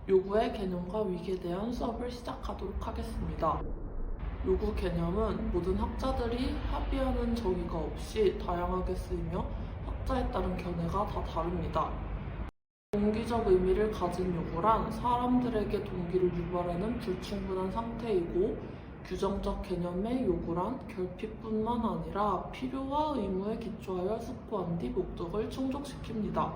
요구의 개념과 위기에 대한 수업을 시작하도록 하겠습니다. 요구 개념은 모든 학자들이 합의하는 정의가 없이 다양하게 쓰이며 학자에 따른 견해가 다 다릅니다. 동기적 의미를 가진 요구란 사람들에게 동기를 유발하는 불충분한 상태이고, 규정적 개념의 요구란 결핍뿐만 아니라 필요와 의무에 기초하여 숙고한 뒤 목적을 충족시킵니다.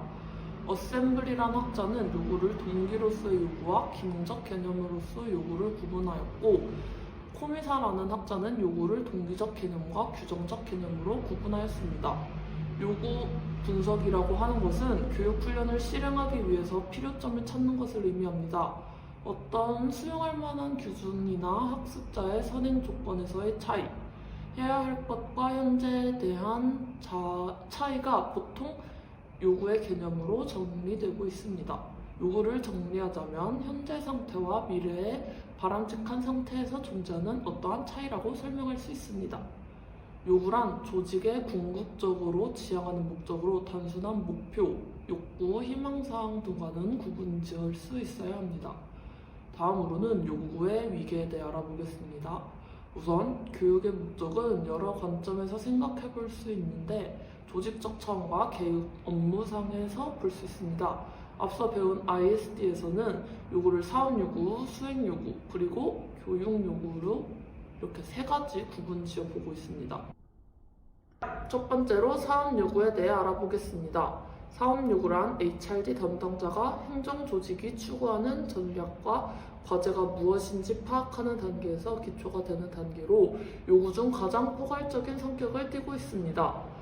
어셈블리란 학자는 요구를 동기로서의 요구와 기능적 개념으로서의 요구를 구분하였고, 코미사라는 학자는 요구를 동기적 개념과 규정적 개념으로 구분하였습니다. 요구 분석이라고 하는 것은 교육 훈련을 실행하기 위해서 필요점을 찾는 것을 의미합니다. 어떤 수용할 만한 기준이나 학습자의 선행 조건에서의 차이, 해야 할 것과 현재에 대한 차이가 보통 요구의 개념으로 정리되고 있습니다. 요구를 정리하자면 현재 상태와 미래의 바람직한 상태에서 존재하는 어떠한 차이라고 설명할 수 있습니다. 요구란 조직의 궁극적으로 지향하는 목적으로 단순한 목표, 욕구, 희망사항 등과는 구분지을 수 있어야 합니다. 다음으로는 요구의 위계에 대해 알아보겠습니다. 우선 교육의 목적은 여러 관점에서 생각해 볼 수 있는데, 조직적 차원과 교육 업무상에서 볼 수 있습니다. 앞서 배운 ISD에서는 요구를 사업 요구, 수행 요구, 그리고 교육 요구로 이렇게 세 가지 구분 지어 보고 있습니다. 첫 번째로 사업 요구에 대해 알아보겠습니다. 사업 요구란 HRD 담당자가 행정 조직이 추구하는 전략과 과제가 무엇인지 파악하는 단계에서 기초가 되는 단계로 요구 중 가장 포괄적인 성격을 띠고 있습니다.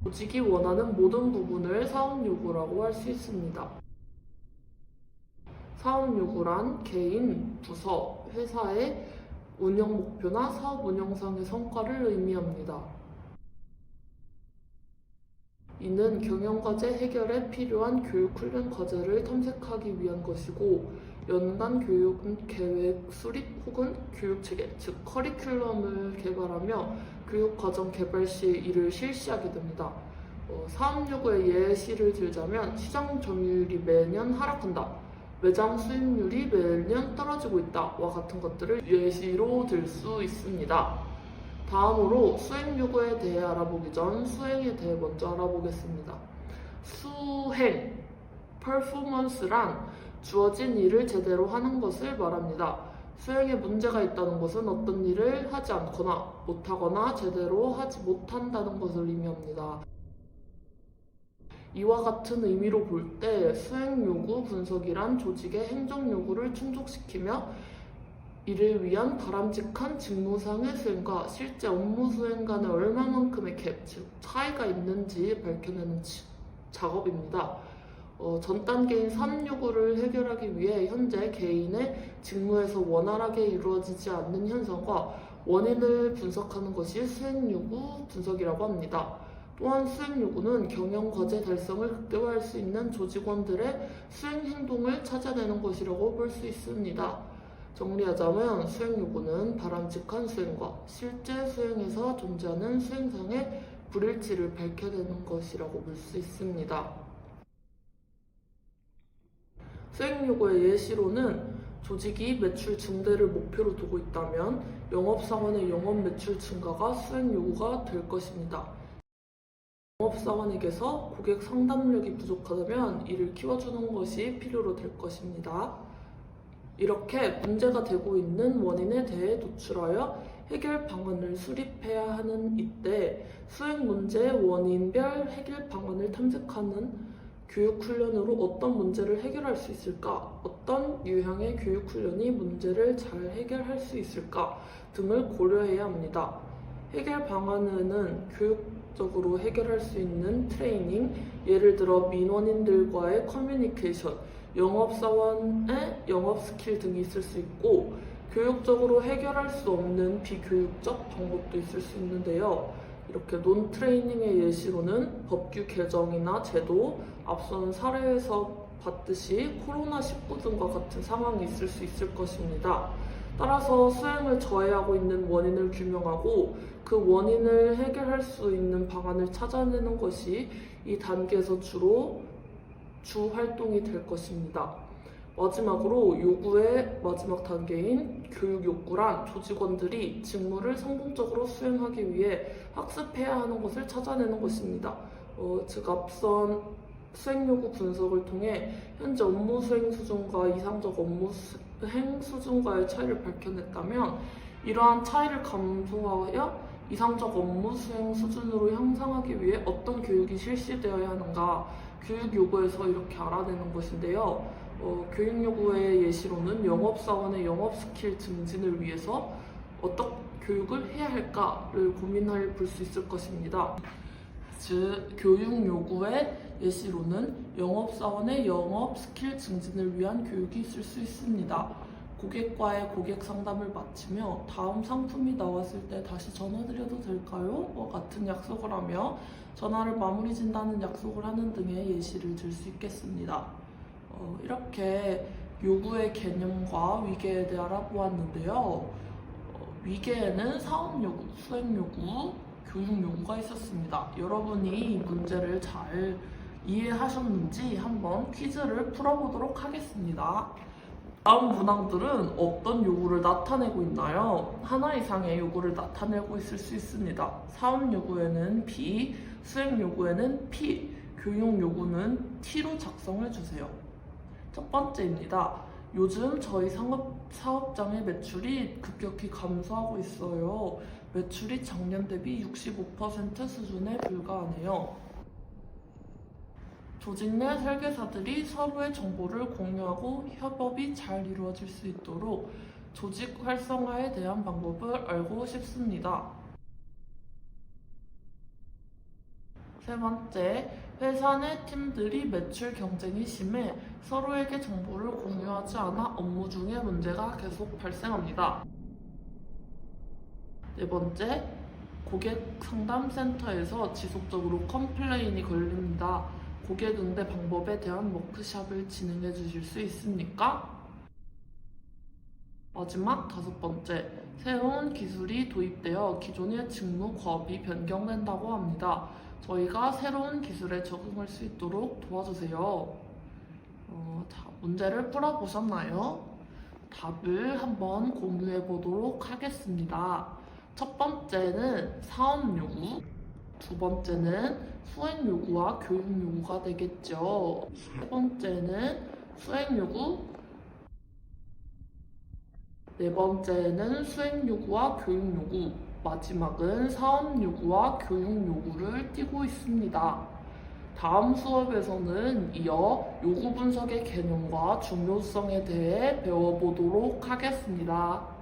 조직이 원하는 모든 부분을 사업 요구라고 할 수 있습니다. 사업 요구란 개인, 부서, 회사의 운영 목표나 사업 운영상의 성과를 의미합니다. 이는 경영과제 해결에 필요한 교육 훈련 과제를 탐색하기 위한 것이고, 연간 교육 계획 수립 혹은 교육 체계, 즉 커리큘럼을 개발하며 교육 과정 개발 시에 이를 실시하게 됩니다. 사업 요구의 예시를 들자면 시장 점유율이 매년 하락한다, 매장 수익률이 매년 떨어지고 있다와 같은 것들을 예시로 들 수 있습니다. 다음으로 수행 요구에 대해 알아보기 전 수행에 대해 먼저 알아보겠습니다. 수행, performance란 주어진 일을 제대로 하는 것을 말합니다. 수행에 문제가 있다는 것은 어떤 일을 하지 않거나 못하거나 제대로 하지 못한다는 것을 의미합니다. 이와 같은 의미로 볼 때 수행 요구 분석이란 조직의 행정 요구를 충족시키며 이를 위한 바람직한 직무상의 수행과 실제 업무 수행 간에 얼마만큼의 갭, 즉 차이가 있는지 밝혀내는 작업입니다. 전 단계인 사업 요구를 해결하기 위해 현재 개인의 직무에서 원활하게 이루어지지 않는 현상과 원인을 분석하는 것이 수행 요구 분석이라고 합니다. 또한 수행 요구는 경영 과제 달성을 극대화할 수 있는 조직원들의 수행 행동을 찾아내는 것이라고 볼 수 있습니다. 정리하자면 수행 요구는 바람직한 수행과 실제 수행에서 존재하는 수행상의 불일치를 밝혀내는 것이라고 볼 수 있습니다. 수행 요구의 예시로는 조직이 매출 증대를 목표로 두고 있다면 영업사원의 영업 매출 증가가 수행 요구가 될 것입니다. 영업사원에게서 고객 상담력이 부족하다면 이를 키워주는 것이 필요로 될 것입니다. 이렇게 문제가 되고 있는 원인에 대해 도출하여 해결 방안을 수립해야 하는 이때 수행 문제의 원인별 해결 방안을 탐색하는 교육 훈련으로 어떤 문제를 해결할 수 있을까, 어떤 유형의 교육 훈련이 문제를 잘 해결할 수 있을까 등을 고려해야 합니다. 해결 방안에는 교육적으로 해결할 수 있는 트레이닝, 예를 들어 민원인들과의 커뮤니케이션, 영업사원의 영업 스킬 등이 있을 수 있고, 교육적으로 해결할 수 없는 비교육적 방법도 있을 수 있는데요. 이렇게 논 트레이닝의 예시로는 법규 개정이나 제도, 앞서는 사례에서 봤듯이 코로나19 등과 같은 상황이 있을 수 있을 것입니다. 따라서 수행을 저해하고 있는 원인을 규명하고 그 원인을 해결할 수 있는 방안을 찾아내는 것이 이 단계에서 주로 주 활동이 될 것입니다. 마지막으로 요구의 마지막 단계인 교육 욕구란 조직원들이 직무를 성공적으로 수행하기 위해 학습해야 하는 것을 찾아내는 것입니다. 즉 앞선 수행 요구 분석을 통해 현재 업무 수행 수준과 이상적 업무 수행 수준과의 차이를 밝혀냈다면 이러한 차이를 감소하여 이상적 업무 수행 수준으로 향상하기 위해 어떤 교육이 실시되어야 하는가 교육 요구에서 이렇게 알아내는 것인데요. 교육 요구의 예시로는 영업사원의 영업 스킬 증진을 위해서 어떤 교육을 해야 할까를 고민해 볼 수 있을 것입니다. 즉, 교육 요구의 예시로는 영업사원의 영업 스킬 증진을 위한 교육이 있을 수 있습니다. 고객과의 고객 상담을 마치며 다음 상품이 나왔을 때 다시 전화드려도 될까요? 같은 약속을 하며 전화를 마무리 진다는 약속을 하는 등의 예시를 들 수 있겠습니다. 이렇게 요구의 개념과 위계에 대해 알아보았는데요. 위계에는 사업 요구, 수행 요구, 교육 요구가 있었습니다. 여러분이 이 문제를 잘 이해하셨는지 한번 퀴즈를 풀어보도록 하겠습니다. 다음 문항들은 어떤 요구를 나타내고 있나요? 하나 이상의 요구를 나타내고 있을 수 있습니다. 사업 요구에는 B, 수행 요구에는 P, 교육 요구는 T로 작성해 주세요. 첫 번째입니다. 요즘 저희 사업장의 매출이 급격히 감소하고 있어요. 매출이 작년 대비 65% 수준에 불과하네요. 조직 내 설계사들이 서로의 정보를 공유하고 협업이 잘 이루어질 수 있도록 조직 활성화에 대한 방법을 알고 싶습니다. 세 번째, 회사 내 팀들이 매출 경쟁이 심해 서로에게 정보를 공유하지 않아 업무 중에 문제가 계속 발생합니다. 네 번째, 고객 상담센터에서 지속적으로 컴플레인이 걸립니다. 고객 응대 방법에 대한 워크숍을 진행해 주실 수 있습니까? 마지막 다섯 번째, 새로운 기술이 도입되어 기존의 직무 과업이 변경된다고 합니다. 저희가 새로운 기술에 적응할 수 있도록 도와주세요. 문제를 풀어보셨나요? 답을 한번 공유해 보도록 하겠습니다. 첫 번째는 사업 요구, 두 번째는 수행 요구와 교육 요구가 되겠죠. 세 번째는 수행 요구, 네 번째는 수행 요구와 교육 요구, 마지막은 사업 요구와 교육 요구를 띠고 있습니다. 다음 수업에서는 이어 요구 분석의 개념과 중요성에 대해 배워보도록 하겠습니다.